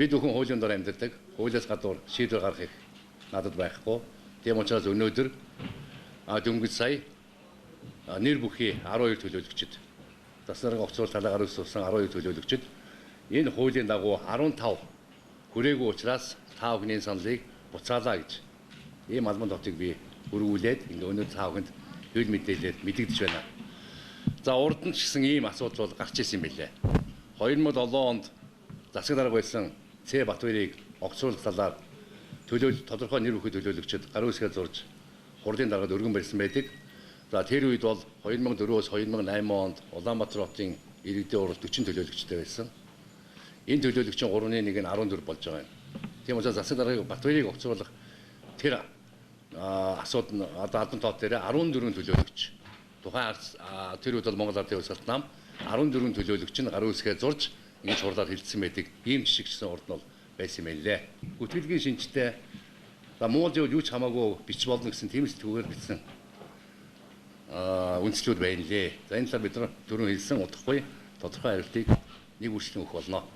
бид бүхэн хуулийн дор амьдардаг. Хуулиас гадуур шийдвэр гаргахыг надад байхгүй. Тийм учраас өнөөдөр дөнгөж сая нэр бүхий 12 төлөөлөгчд засгийн огцрол талаар үүссэн 12 төлөөлөгчд энэ хуулийн дагуу 15 хүрээгүй учраас та бүхний саналыг буцаалаа гэж ийм албан товтыг би өргүүлээд өнөөдөр та бүхэнд хөл мэдээлэлээр мэдэгдэж байна. За урд нь ч гэсэн ийм асуудал бол гарч ирсэн юм билээ. 2007 онд засаг дарга байсан Ц Батбаярыг огцруулах талаар тодорхой нэр бүхий төлөөлөгчд гар үсгээ зурж хурлын даргад өргөн барьсан байдаг. За тэр үед бол 2004-өөс 2008 онд Улаанбаатар хотын иргэдийн уралд 40 төлөөлөгчтэй байсан. Энэ төлөөлөгчийн 3-ны 1 нь 14 болж байгаа юм. Тийм учраас засаг даргыг Батбаярыг огцруулах тэр асуудал нь албан тоо дээр 14 төлөөлөгч. Тухайн тэр үед бол Монгол Ардын улс нам 14 төлөөлөгч нь гар үсгээ зурж ингэж хурлаар хэлсэн байдаг. Ийм жишгчсэн урд нь бол байсан юм лээ. Гүтгэлгийн шинжтэй Монгол юу ч хамаагүй бич болно гэсэн тийм сэтгүүгээр бичсэн үндслүүд байна лээ. За энэ талаар бид түрүүн хэлсэн удахгүй тодорхой хариултыг нэг үргэлжлэн өгөх болно.